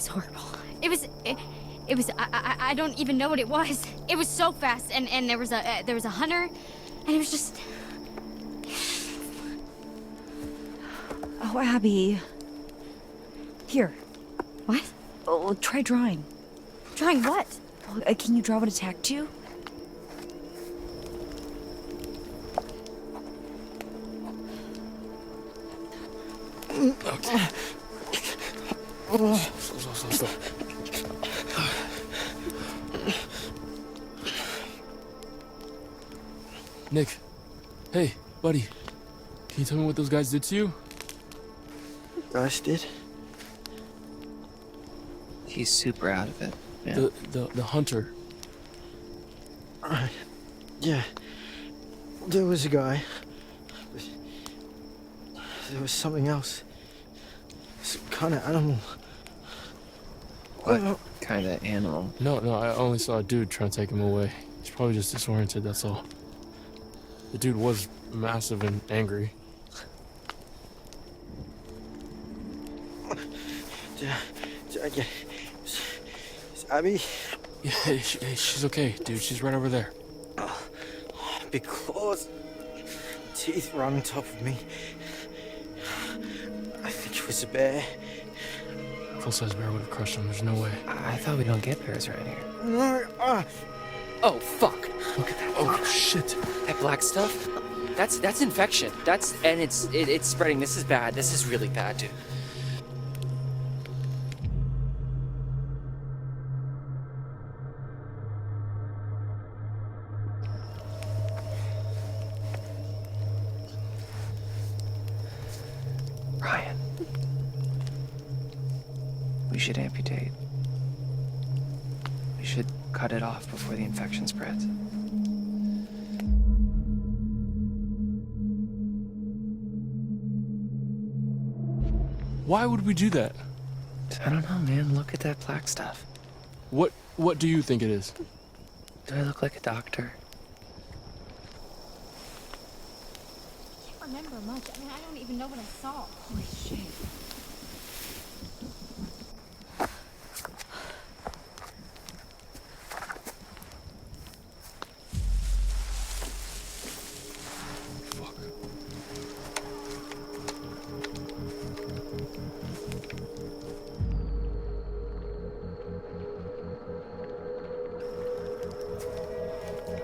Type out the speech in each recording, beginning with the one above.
was horrible. It was. I don't even know what it was. It was so fast, and there was a hunter, and it was just. Oh, Abby. Here. What? Oh, try drawing. Drawing what? Can you draw what attacked you? Okay. Slow. Nick, hey, buddy. Can you tell me what those guys did to you? Guys did? He's super out of it. Yeah. The hunter. Yeah. There was a guy. There was something else. Some kind of animal. What kind of animal? No, I only saw a dude trying to take him away. He's probably just disoriented, that's all. The dude was massive and angry. Is Abby? Yeah, she's okay, dude. She's right over there. Big claws. Teeth were on top of me. I think it was a bear. Full-size bear would have crushed him. There's no way. I thought we don't get bears around here. No, Oh, fuck. Look at that. Oh, shit. That black stuff? That's infection. It's spreading. This is bad. This is really bad, dude. Ryan. We should amputate. We should cut it off before the infection spreads. Why would we do that? I don't know, man. Look at that black stuff. What do you think it is? Do I look like a doctor? I can't remember much. I mean, I don't even know what I saw. Holy shit.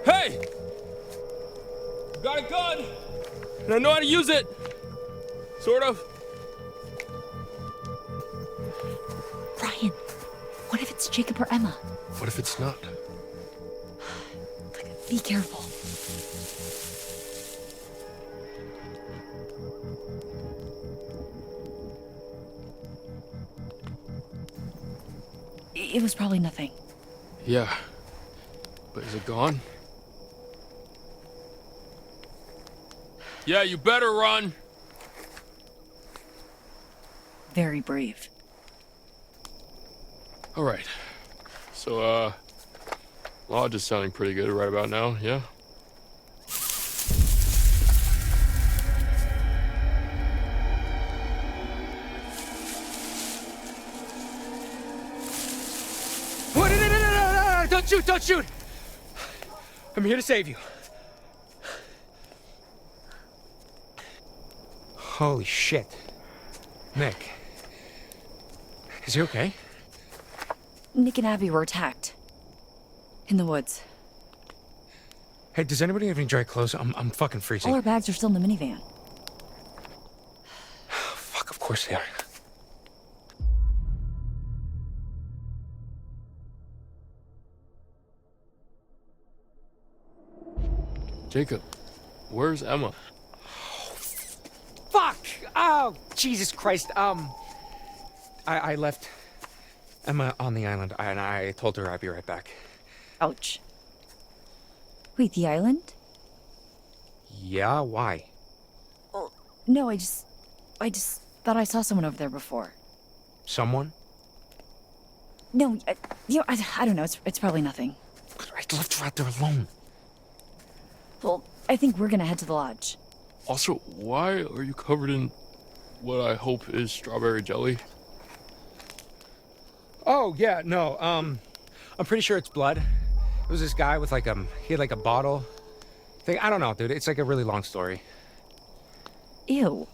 Hey! Got a gun! And I know how to use it! Sort of. Ryan, what if it's Jacob or Emma? What if it's not? Be careful. It was probably nothing. Yeah. But is it gone? Yeah, you better run! Very brave. Alright. So, Lodge is sounding pretty good right about now, yeah? No, don't shoot! I'm here to save you. Holy shit. Nick. Is he okay? Nick and Abby were attacked. In the woods. Hey, does anybody have any dry clothes? I'm fucking freezing. All our bags are still in the minivan. Fuck, of course they are. Jacob, where's Emma? Fuck! Oh, Jesus Christ. I left Emma on the island, and I told her I'd be right back. Ouch. Wait, the island? Yeah, why? No, I just thought I saw someone over there before. Someone? No, I don't know. It's probably nothing. I left her out there alone. Well, I think we're gonna head to the lodge. Also, why are you covered in what I hope is strawberry jelly? Oh, yeah, no, I'm pretty sure it's blood. It was this guy with he had like a bottle thing. I don't know, dude. It's like a really long story. Ew.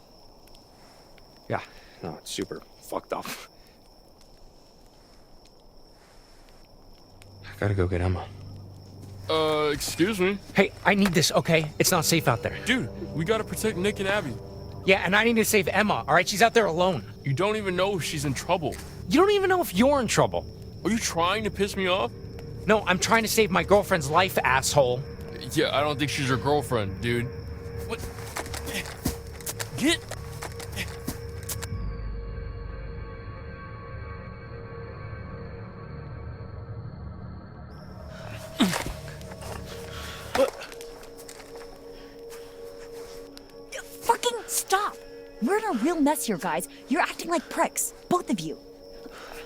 Yeah, no, it's super fucked up. I gotta go get Emma. Excuse me? Hey, I need this, okay? It's not safe out there. Dude, we gotta protect Nick and Abby. Yeah, and I need to save Emma, all right? She's out there alone. You don't even know if she's in trouble. You don't even know if you're in trouble. Are you trying to piss me off? No, I'm trying to save my girlfriend's life, asshole. Yeah, I don't think she's your girlfriend, dude. What? Get... Fucking stop! We're in a real mess here, guys. You're acting like pricks, both of you.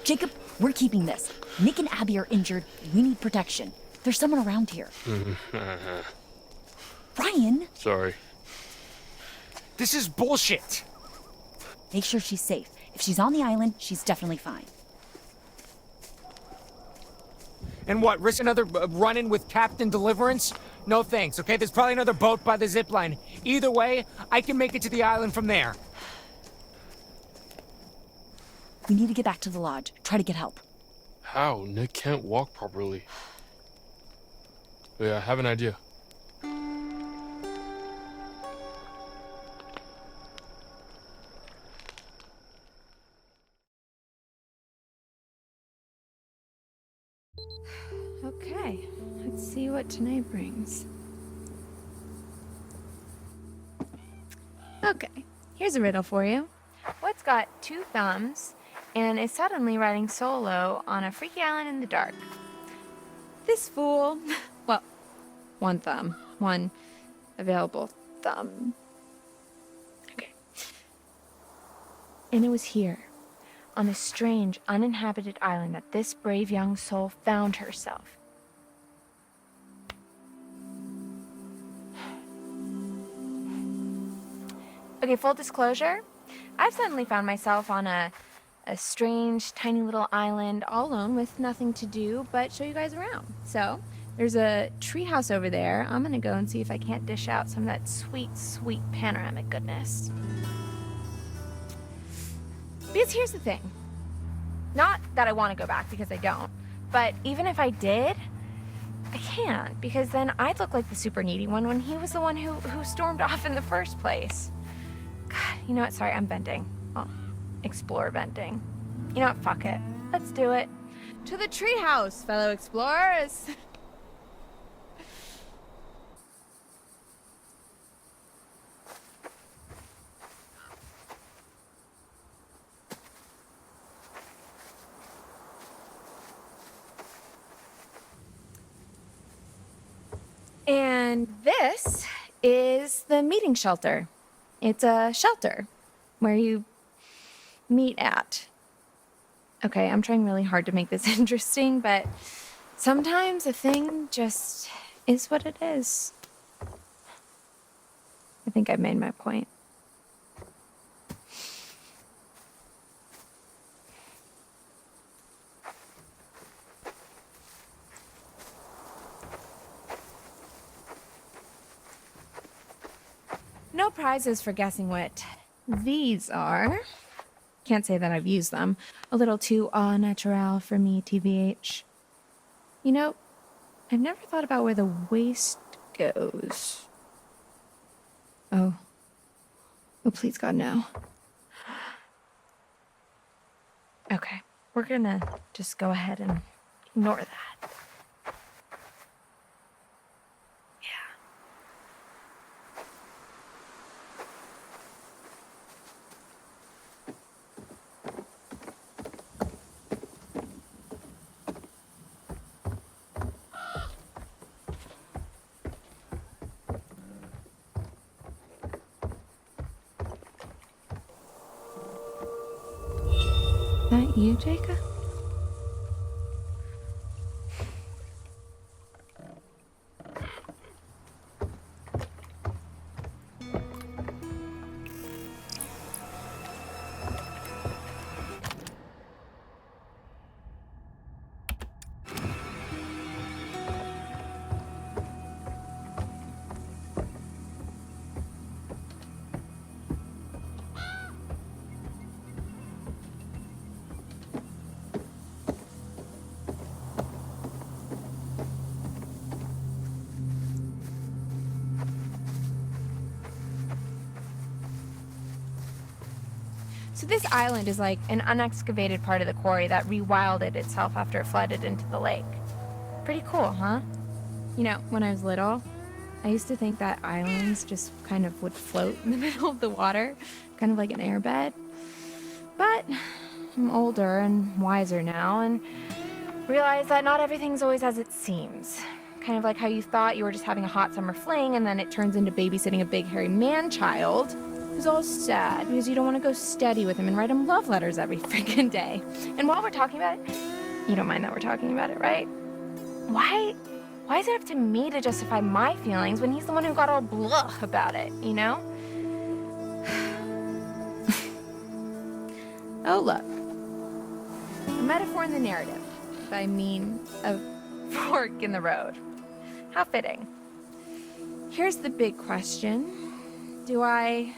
Jacob, we're keeping this. Nick and Abby are injured. We need protection. There's someone around here. Ryan! Sorry. This is bullshit. Make sure she's safe. If she's on the island, she's definitely fine. And what, risk another run-in with Captain Deliverance? No thanks, okay? There's probably another boat by the zip line. Either way, I can make it to the island from there. We need to get back to the lodge. Try to get help. How? Nick can't walk properly. Yeah, I have an idea. Okay, let's see what tonight brings. Okay, here's a riddle for you. What's got two thumbs and is suddenly riding solo on a freaky island in the dark? This fool. Well, one thumb. One available thumb. Okay. And it was here, on a strange, uninhabited island, that this brave young soul found herself. Okay, full disclosure, I've suddenly found myself on a strange, tiny little island all alone with nothing to do but show you guys around. So, there's a treehouse over there. I'm gonna go and see if I can't dish out some of that sweet, sweet panoramic goodness. Because here's the thing. Not that I want to go back, because I don't. But even if I did, I can't, because then I'd look like the super needy one when he was the one who stormed off in the first place. God, you know what? Sorry, I'm venting. Oh, explore venting. You know what? Fuck it. Let's do it. To the treehouse, fellow explorers. And this is the meeting shelter. It's a shelter where you meet at. Okay, I'm trying really hard to make this interesting, but sometimes a thing just is what it is. I think I've made my point. No prizes for guessing what these are. Can't say that I've used them. A little too au naturel for me, TBH. You know, I've never thought about where the waist goes. Oh. Oh, please, God, no. Okay, we're gonna just go ahead and ignore that. That you, Jacob? So this island is like an unexcavated part of the quarry that rewilded itself after it flooded into the lake. Pretty cool, huh? You know, when I was little, I used to think that islands just kind of would float in the middle of the water, kind of like an airbed. But I'm older and wiser now and realize that not everything's always as it seems. Kind of like how you thought you were just having a hot summer fling and then it turns into babysitting a big hairy man-child who's all sad because you don't want to go steady with him and write him love letters every freaking day. And while we're talking about it, you don't mind that we're talking about it, right? Why is it up to me to justify my feelings when he's the one who got all blah about it, you know? Oh, look. A metaphor in the narrative. I mean, a fork in the road. How fitting. Here's the big question. Do I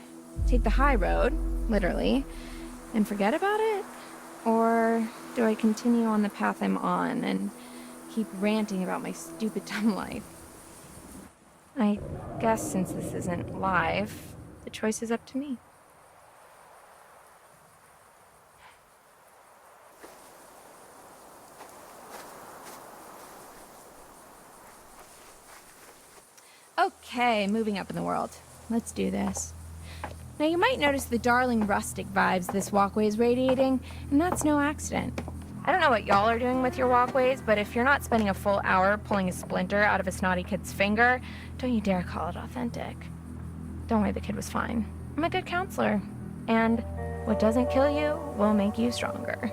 take the high road, literally, and forget about it? Or do I continue on the path I'm on and keep ranting about my stupid dumb life? I guess since this isn't live, the choice is up to me. Okay, moving up in the world. Let's do this. Now you might notice the darling rustic vibes this walkway is radiating, and that's no accident. I don't know what y'all are doing with your walkways, but if you're not spending a full hour pulling a splinter out of a snotty kid's finger, don't you dare call it authentic. Don't worry, the kid was fine. I'm a good counselor, and what doesn't kill you will make you stronger.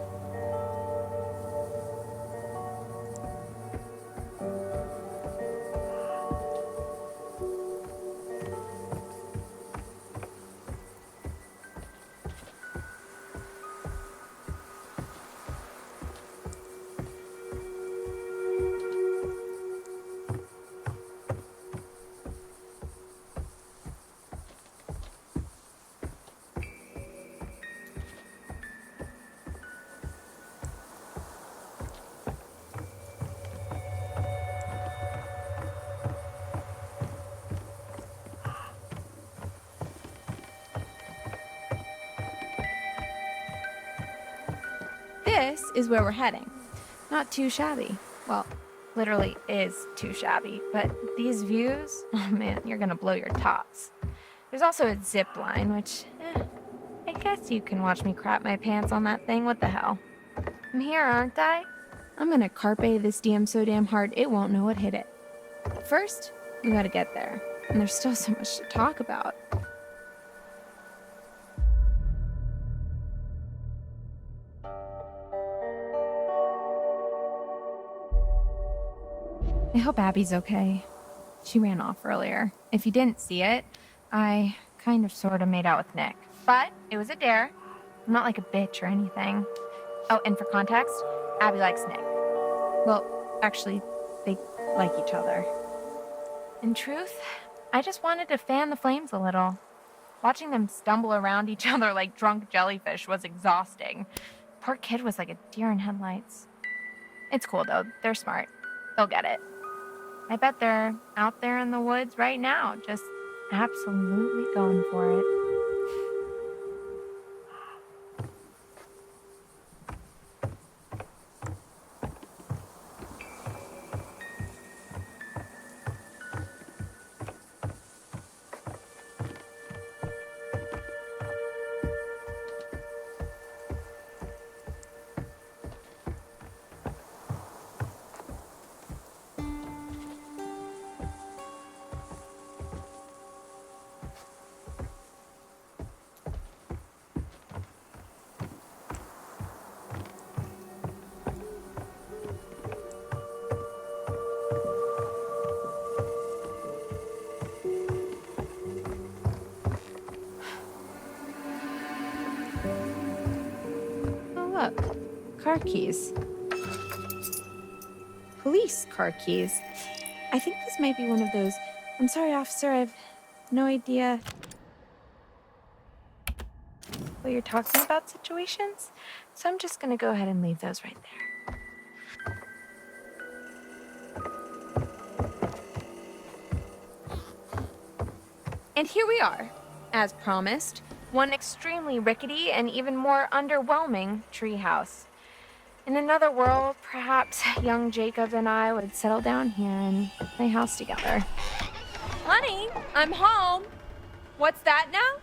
This is where we're heading. Not too shabby. Well, literally is too shabby, but these views, oh man, you're gonna blow your tops. There's also a zip line, which, I guess you can watch me crap my pants on that thing. What the hell? I'm here, aren't I? I'm gonna carpe this DM so damn hard it won't know what hit it. But first, we gotta get there, and there's still so much to talk about. I hope Abby's okay. She ran off earlier. If you didn't see it, I kind of sort of made out with Nick. But it was a dare. I'm not like a bitch or anything. Oh, and for context, Abby likes Nick. Well, actually, they like each other. In truth, I just wanted to fan the flames a little. Watching them stumble around each other like drunk jellyfish was exhausting. Poor kid was like a deer in headlights. It's cool though, they're smart. They'll get it. I bet they're out there in the woods right now, just absolutely going for it. Look, car keys. Police car keys. I think this might be one of those. I'm sorry, officer, I've no idea what you're talking about situations. So I'm just gonna go ahead and leave those right there. And here we are, as promised, one extremely rickety and even more underwhelming treehouse. In another world, perhaps young Jacob and I would settle down here and play house together. Honey, I'm home. What's that now?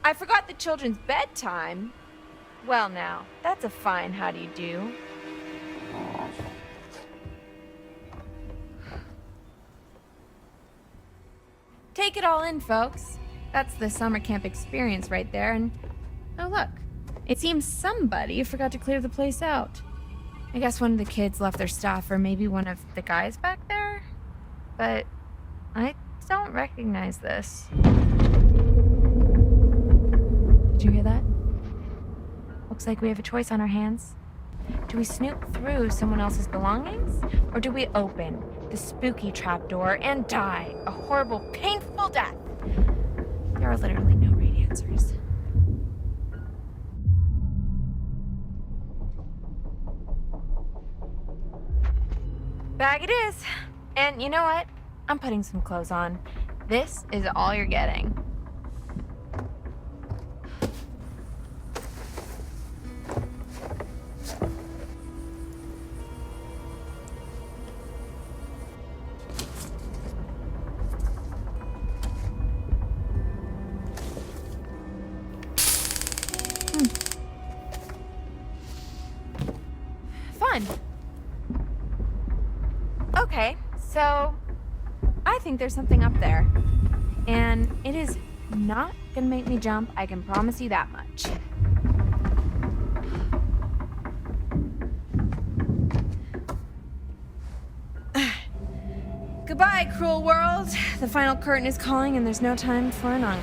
I forgot the children's bedtime. Well now, that's a fine how do you do. Take it all in, folks. That's the summer camp experience right there, and oh look, it seems somebody forgot to clear the place out. I guess one of the kids left their stuff, or maybe one of the guys back there, but I don't recognize this. Did you hear that? Looks like we have a choice on our hands. Do we snoop through someone else's belongings, or do we open the spooky trapdoor and die a horrible, painful death? There are literally no right answers. Bag it is. And you know what? I'm putting some clothes on. This is all you're getting. Fun. Okay, so I think there's something up there. And it is not gonna make me jump, I can promise you that much. Goodbye, cruel world. The final curtain is calling and there's no time for an encore.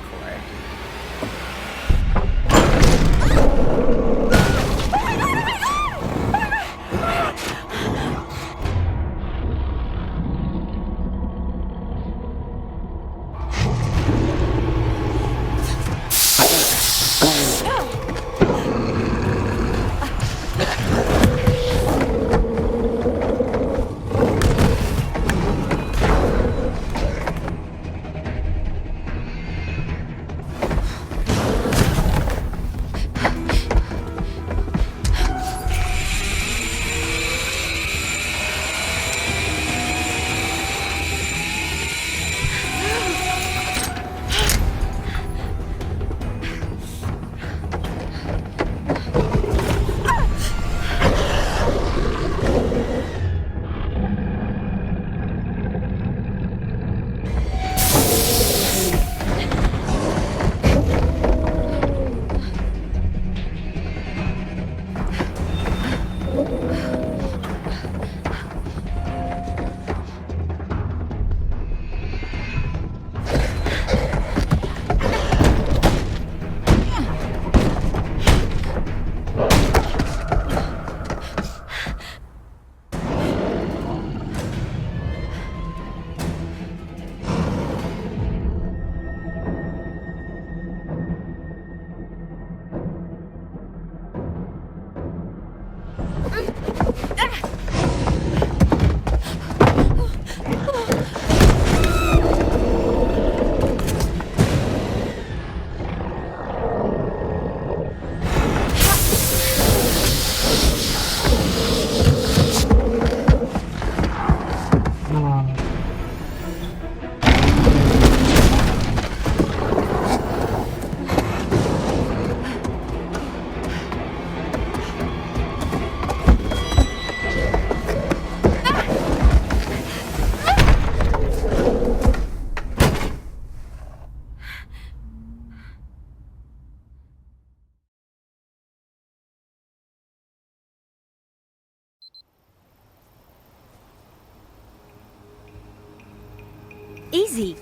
Easy.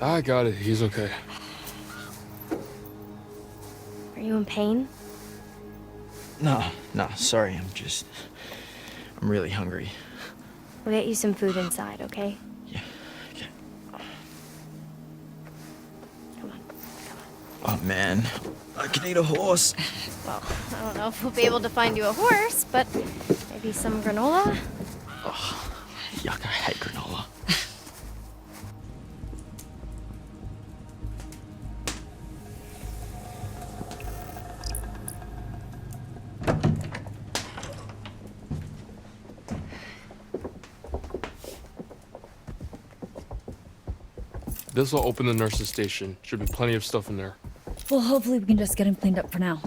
I got it. He's okay. Are you in pain? No, sorry. I'm really hungry. We'll get you some food inside, okay? Yeah, okay. Come on. Oh, man. I can eat a horse. Well, I don't know if we'll be able to find you a horse, but maybe some granola? Oh, yuck, I hate granola. This will open the nurse's station. Should be plenty of stuff in there. Well, hopefully we can just get him cleaned up for now.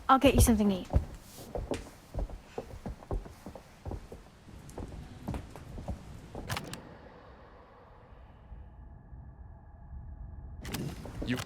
I'll get you something to eat. You...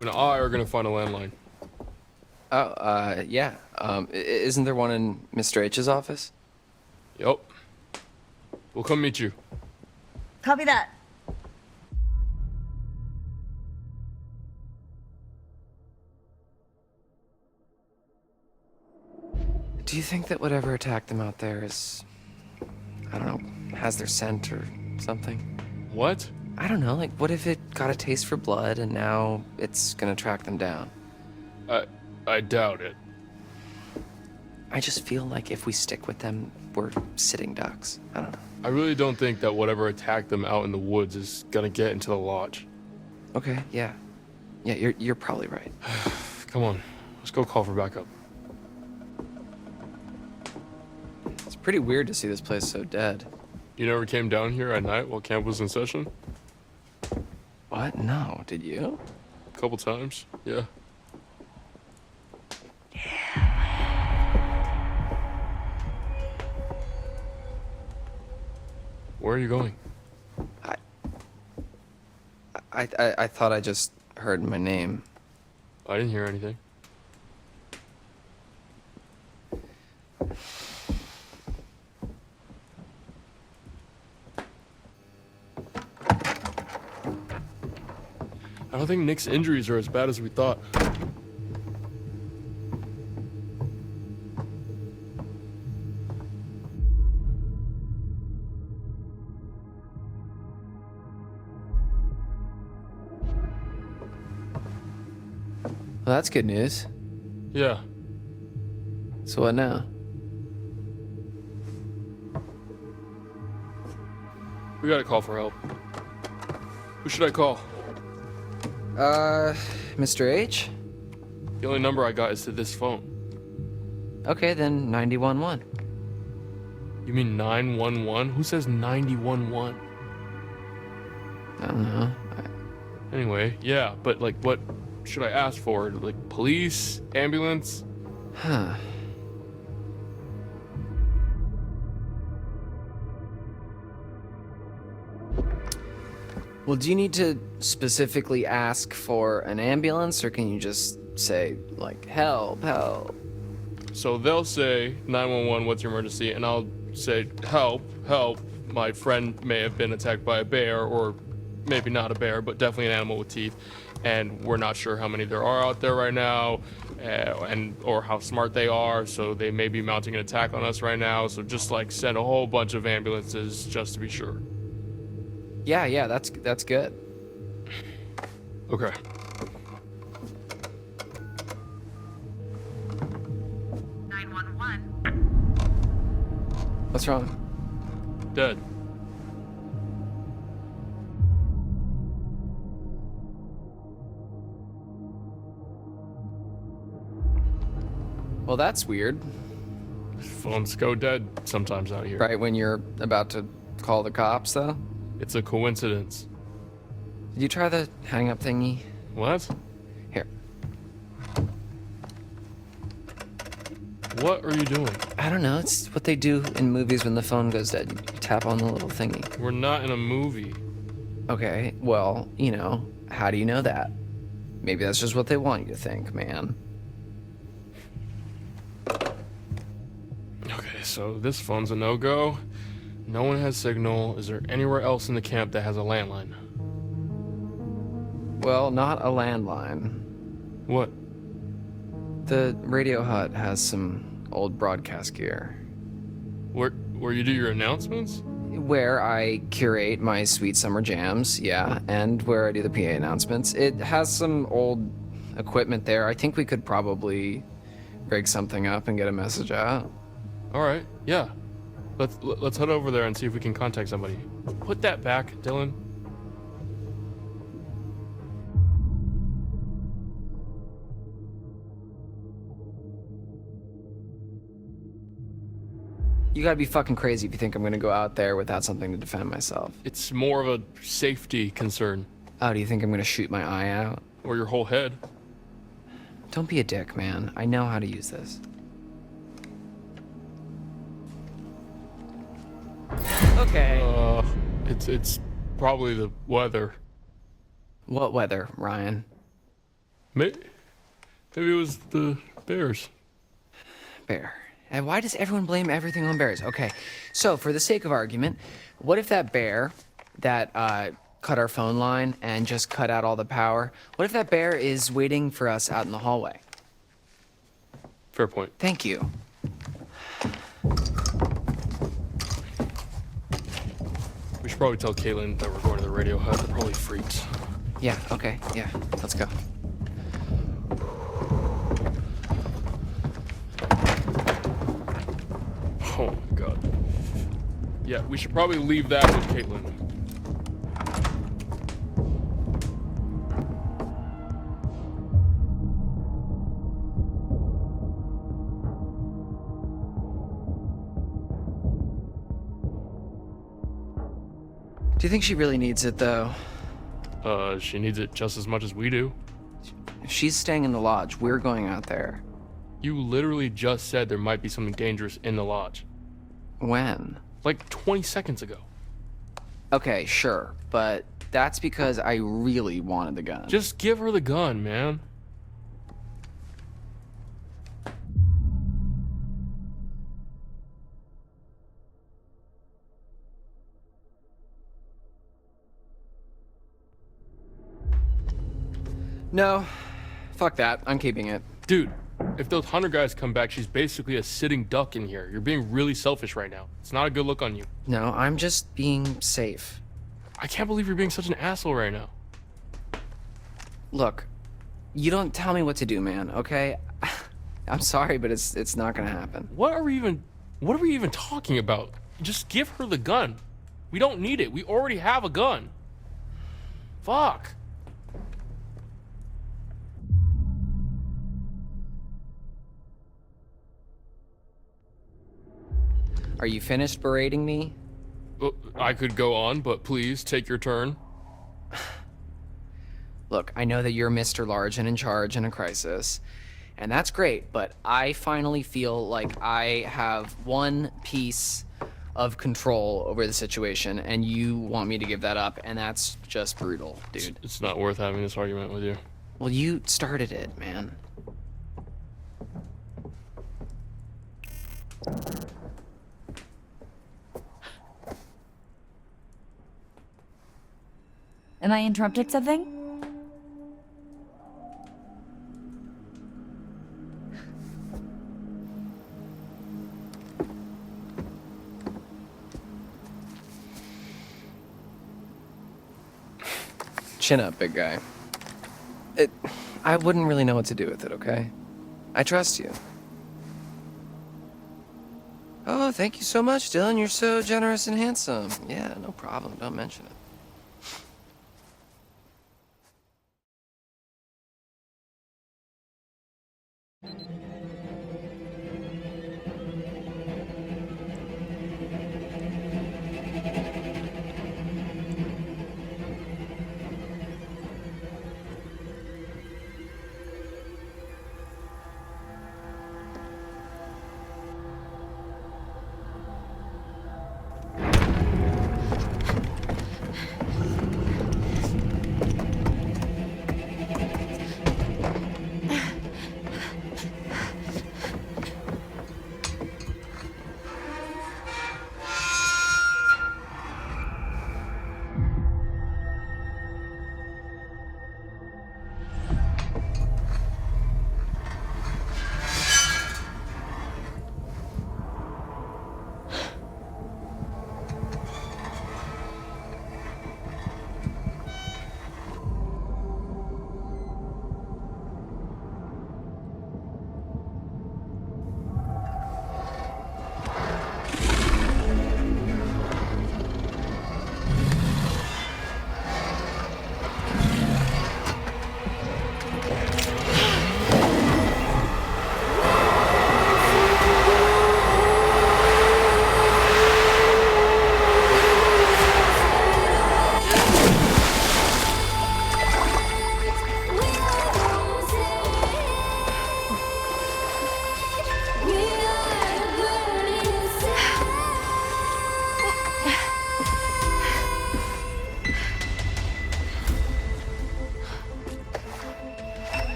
and I are gonna find a landline. Oh, yeah. Isn't there one in Mr. H's office? Yep. We'll come meet you. Copy that. Do you think that whatever attacked them out there is, I don't know, has their scent or something? What? I don't know, like, what if it got a taste for blood and now it's gonna track them down? I doubt it. I just feel like if we stick with them, we're sitting ducks. I don't know. I really don't think that whatever attacked them out in the woods is gonna get into the lodge. Okay, yeah. Yeah, you're probably right. Come on, let's go call for backup. It's pretty weird to see this place so dead. You never came down here at night while camp was in session? What? No, did you? A couple times, yeah. Where are you going? I thought I just heard my name. I didn't hear anything. I don't think Nick's injuries are as bad as we thought. Well, that's good news. Yeah. So what now? We gotta call for help. Who should I call? Mr. H? The only number I got is to this phone. Okay, then 911. You mean 911? Who says 911? I don't know. Anyway, yeah, but like, what should I ask for? Like, police? Ambulance? Huh. Well, do you need to specifically ask for an ambulance, or can you just say, like, help, help? So they'll say 911, what's your emergency? And I'll say, help, help. My friend may have been attacked by a bear, or maybe not a bear, but definitely an animal with teeth. And we're not sure how many there are out there right now, or how smart they are. So they may be mounting an attack on us right now. So just like send a whole bunch of ambulances just to be sure. Yeah, that's good. Okay. What's wrong? Dead. Well, that's weird. Phones go dead sometimes out here. Right when you're about to call the cops, though? It's a coincidence. Did you try the hang-up thingy? What? Here. What are you doing? I don't know. It's what they do in movies when the phone goes dead. You tap on the little thingy. We're not in a movie. Okay, well, you know, how do you know that? Maybe that's just what they want you to think, man. Okay, so this phone's a no-go. No one has signal. Is there anywhere else in the camp that has a landline? Well, not a landline. What? The radio hut has some old broadcast gear. Where you do your announcements? Where I curate my sweet summer jams, yeah, and where I do the PA announcements. It has some old equipment there. I think we could probably rig something up and get a message out. All right, yeah. Let's head over there and see if we can contact somebody. Put that back, Dylan. You gotta be fucking crazy if you think I'm gonna go out there without something to defend myself. It's more of a safety concern. Oh, do you think I'm gonna shoot my eye out? Or your whole head. Don't be a dick, man. I know how to use this. Okay. It's probably the weather. What weather, Ryan? Maybe it was the bears. Bear. And why does everyone blame everything on bears? Okay, so for the sake of argument, what if that bear that cut our phone line and just cut out all the power, what if that bear is waiting for us out in the hallway? Fair point. Thank you. We should probably tell Caitlin that we're going to the radio hut. They're probably freaks. Yeah, okay, yeah, let's go. Oh my god. Yeah, we should probably leave that with Caitlin. Do you think she really needs it, though? She needs it just as much as we do. If she's staying in the lodge, we're going out there. You literally just said there might be something dangerous in the lodge. When? Like 20 seconds ago. Okay, sure, but that's because I really wanted the gun. Just give her the gun, man. No, fuck that. I'm keeping it. Dude, if those hunter guys come back, she's basically a sitting duck in here. You're being really selfish right now. It's not a good look on you. No, I'm just being safe. I can't believe you're being such an asshole right now. Look, you don't tell me what to do, man, okay? I'm sorry, but it's not gonna happen. What are we even talking about? Just give her the gun. We don't need it. We already have a gun. Fuck. Are you finished berating me? Well, I could go on, but please take your turn. Look, I know that you're Mr. Large and in charge in a crisis, and that's great, but I finally feel like I have one piece of control over the situation, and you want me to give that up, and that's just brutal, dude. It's not worth having this argument with you. Well, you started it, man. Am I interrupting something? Chin up, big guy. I wouldn't really know what to do with it, okay? I trust you. Oh, thank you so much, Dylan. You're so generous and handsome. Yeah, no problem. Don't mention it.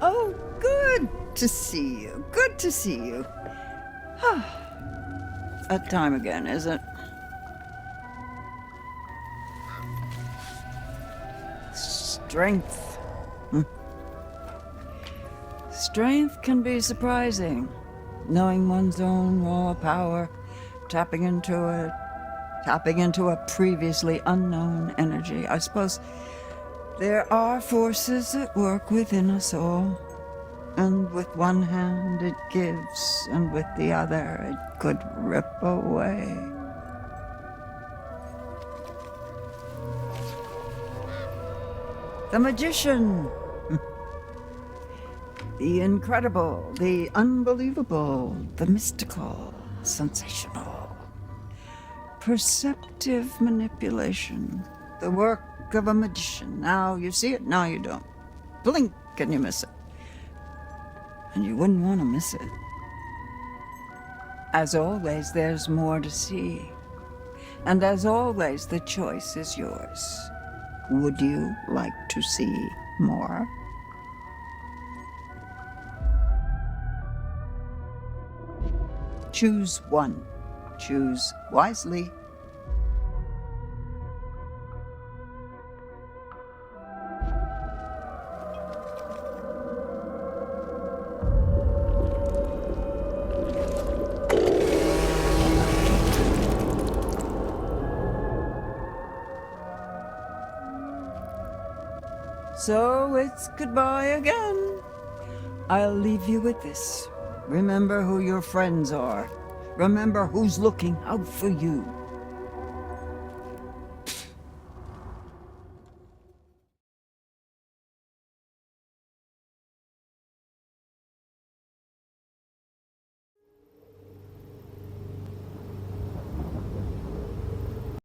Oh, good to see you. Good to see you. That time again, is it? Strength. Strength can be surprising. Knowing one's own raw power, tapping into a previously unknown energy. I suppose there are forces at work within us all. And with one hand it gives, and with the other it could rip away. The magician. The incredible, the unbelievable, the mystical, sensational. Perceptive manipulation. The work of a magician. Now you see it, now you don't. Blink and you miss it. And you wouldn't want to miss it. As always, there's more to see. And as always, the choice is yours. Would you like to see more? Choose one. Choose wisely. So it's goodbye again. I'll leave you with this. Remember who your friends are. Remember who's looking out for you.